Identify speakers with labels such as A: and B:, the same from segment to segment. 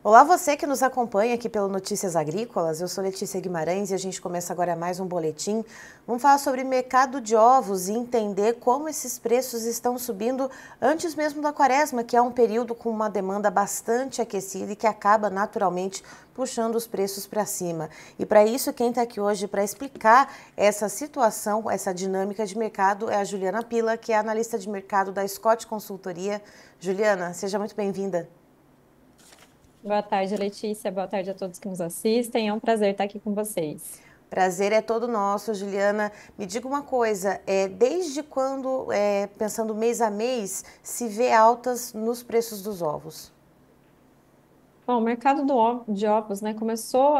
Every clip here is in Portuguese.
A: Olá, você que nos acompanha aqui pelo Notícias Agrícolas. Eu sou Letícia Guimarães e a gente começa agora mais um boletim. Vamos falar sobre mercado de ovos e entender como esses preços estão subindo antes mesmo da quaresma, que é um período com uma demanda bastante aquecida e que acaba naturalmente puxando os preços para cima. E para isso, quem está aqui hoje para explicar essa situação, essa dinâmica de mercado é a Juliana Pila, que é analista de mercado da Scott Consultoria. Juliana, seja muito bem-vinda.
B: Boa tarde, Letícia. Boa tarde a todos que nos assistem. É um prazer estar aqui com vocês.
A: Prazer é todo nosso, Juliana. Me diga uma coisa, desde quando, pensando mês a mês, se vê altas nos preços dos ovos?
B: Bom, o mercado de ovos, né, começou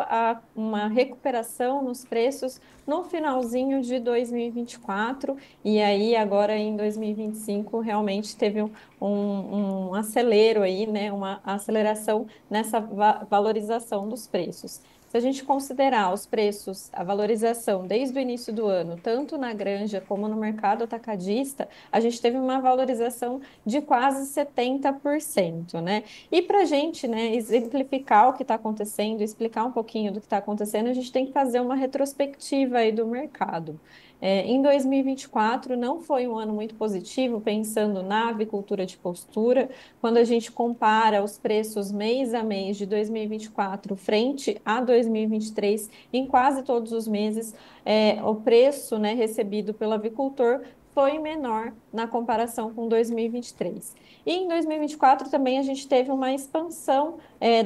B: uma recuperação nos preços no finalzinho de 2024 e aí agora em 2025 realmente teve um acelero aí, né, uma aceleração nessa valorização dos preços. Se a gente considerar os preços, a valorização desde o início do ano, tanto na granja como no mercado atacadista, a gente teve uma valorização de quase 70%, né? E para a gente, né, exemplificar o que está acontecendo, explicar um pouquinho do que está acontecendo, a gente tem que fazer uma retrospectiva aí do mercado. Em 2024 não foi um ano muito positivo, pensando na avicultura de postura, quando a gente compara os preços mês a mês de 2024 frente a 2023, em quase todos os meses, o preço, né, recebido pelo avicultor foi menor na comparação com 2023. E em 2024 também a gente teve uma expansão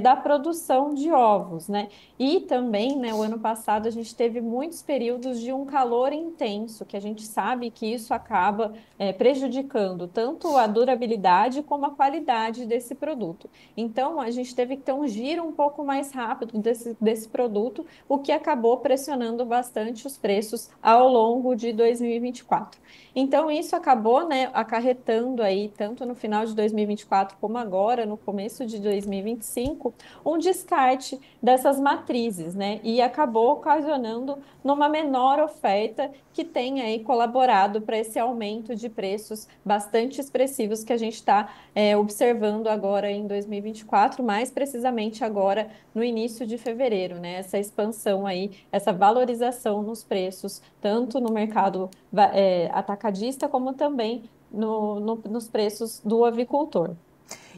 B: da produção de ovos, né? E também, né, o ano passado a gente teve muitos períodos de um calor intenso, que a gente sabe que isso acaba prejudicando tanto a durabilidade como a qualidade desse produto. Então, a gente teve que ter um giro um pouco mais rápido desse produto, o que acabou pressionando bastante os preços ao longo de 2024. Então, isso acabou, né, acarretando aí, tanto no final de 2024 como agora, no começo de 2025, um descarte dessas matrizes, né? E acabou ocasionando numa menor oferta que tem aí colaborado para esse aumento de preços bastante expressivos que a gente está observando agora em 2024, mais precisamente agora no início de fevereiro, né? Essa expansão aí, essa valorização nos preços, tanto no mercado atacadista, como também nos preços do avicultor.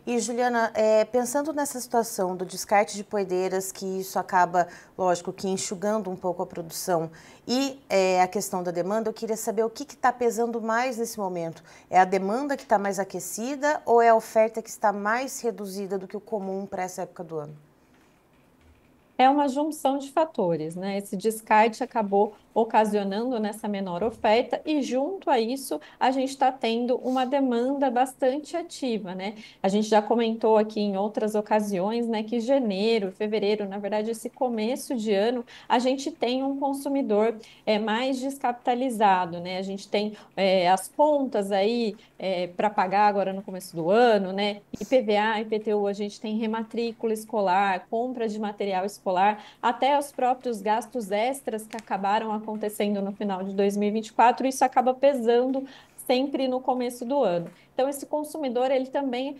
A: E, Juliana, pensando nessa situação do descarte de poedeiras, que isso acaba, lógico, que enxugando um pouco a produção e a questão da demanda, eu queria saber o que está pesando mais nesse momento. É a demanda que está mais aquecida ou é a oferta que está mais reduzida do que o comum para essa época do ano?
B: É uma junção de fatores, né? Esse descarte acabou ocasionando nessa menor oferta, e junto a isso, a gente está tendo uma demanda bastante ativa, né? A gente já comentou aqui em outras ocasiões, né, que janeiro, fevereiro, na verdade, esse começo de ano, a gente tem um consumidor mais descapitalizado, né? A gente tem as contas aí para pagar agora no começo do ano, né? IPVA, IPTU, a gente tem rematrícula escolar, compra de material escolar, até os próprios gastos extras que acabaram acontecendo no final de 2024, isso acaba pesando sempre no começo do ano. Então, esse consumidor, ele também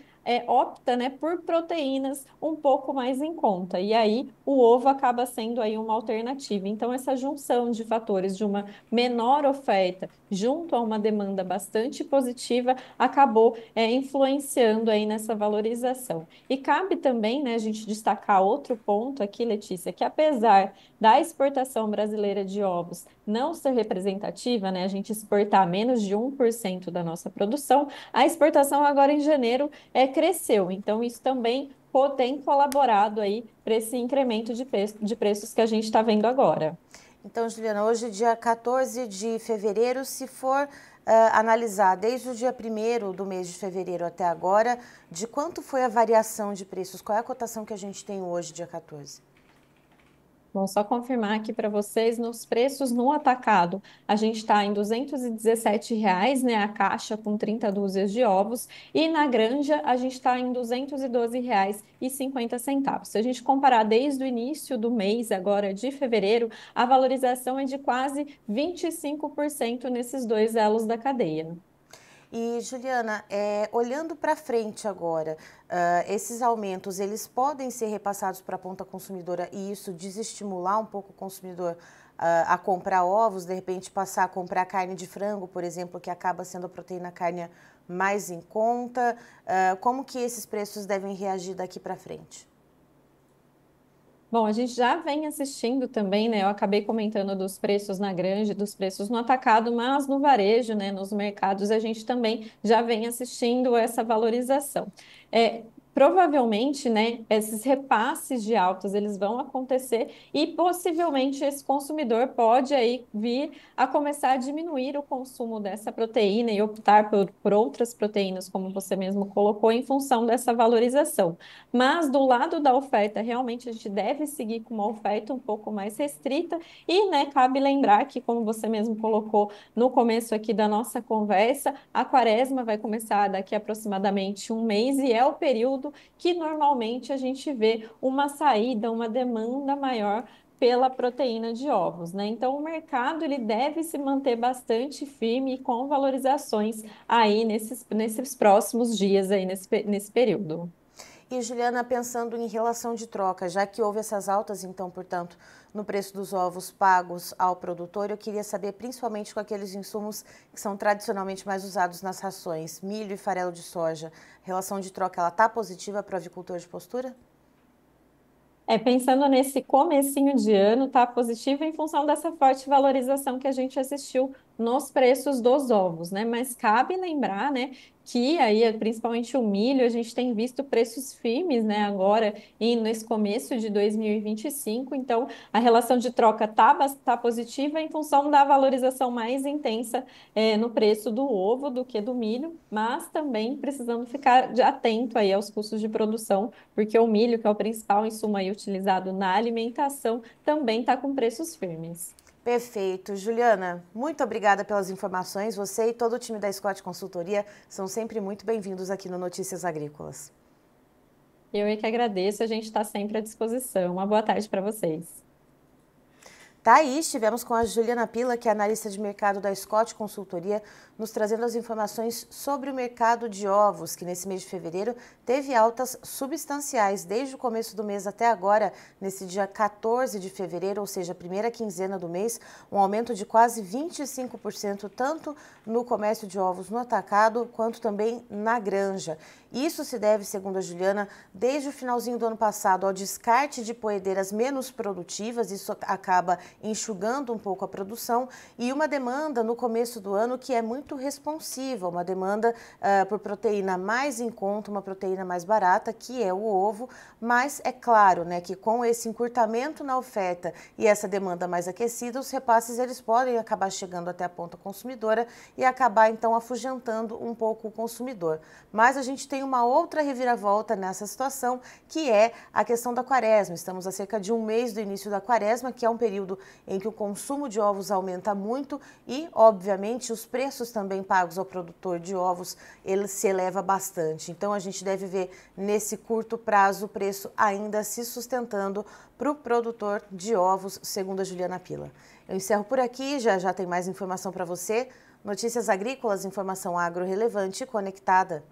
B: opta, né, por proteínas um pouco mais em conta, e aí o ovo acaba sendo aí uma alternativa. Então, essa junção de fatores de uma menor oferta junto a uma demanda bastante positiva acabou influenciando aí nessa valorização. E cabe também, né, a gente destacar outro ponto aqui, Letícia, que apesar da exportação brasileira de ovos não ser representativa, né, a gente exportar menos de 1% da nossa produção, a exportação agora em janeiro cresceu. Então, isso também tem colaborado aí para esse incremento de preços que a gente está vendo agora.
A: Então, Juliana, hoje, dia 14 de fevereiro, se for analisar desde o dia 1º do mês de fevereiro até agora, de quanto foi a variação de preços? Qual é a cotação que a gente tem hoje, dia 14?
B: Bom, só confirmar aqui para vocês, nos preços no atacado, a gente está em R$ 217, né, a caixa com 30 dúzias de ovos, e na granja a gente está em R$ 212,50. Se a gente comparar desde o início do mês, agora de fevereiro, a valorização é de quase 25% nesses dois elos da cadeia.
A: E, Juliana, olhando para frente agora, esses aumentos, eles podem ser repassados para a ponta consumidora e isso desestimular um pouco o consumidor a comprar ovos, de repente passar a comprar carne de frango, por exemplo, que acaba sendo a proteína carne mais em conta. Como que esses preços devem reagir daqui para frente?
B: Bom, a gente já vem assistindo também, né? Eu acabei comentando dos preços na granja, dos preços no atacado, mas no varejo, né? Nos mercados, a gente também já vem assistindo essa valorização. Provavelmente, né? Esses repasses de altas, eles vão acontecer e possivelmente esse consumidor pode aí vir a começar a diminuir o consumo dessa proteína e optar por outras proteínas, como você mesmo colocou, em função dessa valorização. Mas do lado da oferta, realmente a gente deve seguir com uma oferta um pouco mais restrita e, né, cabe lembrar que, como você mesmo colocou no começo aqui da nossa conversa, a quaresma vai começar daqui a aproximadamente um mês e é o período que normalmente a gente vê uma saída, uma demanda maior pela proteína de ovos, né? Então, o mercado ele deve se manter bastante firme e com valorizações aí nesses próximos dias aí nesse período.
A: E, Juliana, pensando em relação de troca, já que houve essas altas, então, portanto, no preço dos ovos pagos ao produtor, eu queria saber, principalmente com aqueles insumos que são tradicionalmente mais usados nas rações, milho e farelo de soja, a relação de troca, ela está positiva para o avicultor de postura?
B: Pensando nesse comecinho de ano, tá positivo em função dessa forte valorização que a gente assistiu nos preços dos ovos, né? Mas cabe lembrar, né, que aí, principalmente o milho, a gente tem visto preços firmes, né, agora e nesse começo de 2025. Então, a relação de troca tá positiva em função da valorização mais intensa no preço do ovo do que do milho, mas também precisando ficar atento aí aos custos de produção, porque o milho, que é o principal insumo aí utilizado na alimentação, também está com preços firmes.
A: Perfeito. Juliana, muito obrigada pelas informações. Você e todo o time da Scott Consultoria são sempre muito bem-vindos aqui no Notícias Agrícolas.
B: Eu é que agradeço, a gente está sempre à disposição. Uma boa tarde para vocês.
A: Tá aí, estivemos com a Juliana Pila, que é analista de mercado da Scott Consultoria, nos trazendo as informações sobre o mercado de ovos, que nesse mês de fevereiro teve altas substanciais desde o começo do mês até agora, nesse dia 14 de fevereiro, ou seja, a primeira quinzena do mês, um aumento de quase 25%, tanto no comércio de ovos no atacado, quanto também na granja. Isso se deve, segundo a Juliana, desde o finalzinho do ano passado ao descarte de poedeiras menos produtivas, isso acaba enxugando um pouco a produção, e uma demanda no começo do ano que é muito responsiva, uma demanda por proteína mais em conta, uma proteína mais barata, que é o ovo, mas é claro, né, que com esse encurtamento na oferta e essa demanda mais aquecida, os repasses eles podem acabar chegando até a ponta consumidora e acabar então afugentando um pouco o consumidor. Mas a gente tem uma outra reviravolta nessa situação, que é a questão da quaresma. Estamos a cerca de um mês do início da quaresma, que é um período em que o consumo de ovos aumenta muito e, obviamente, os preços também pagos ao produtor de ovos, ele se eleva bastante. Então, a gente deve ver nesse curto prazo o preço ainda se sustentando para o produtor de ovos, segundo a Juliana Pila. Eu encerro por aqui, já tem mais informação para você. Notícias Agrícolas, informação agro relevante e conectada.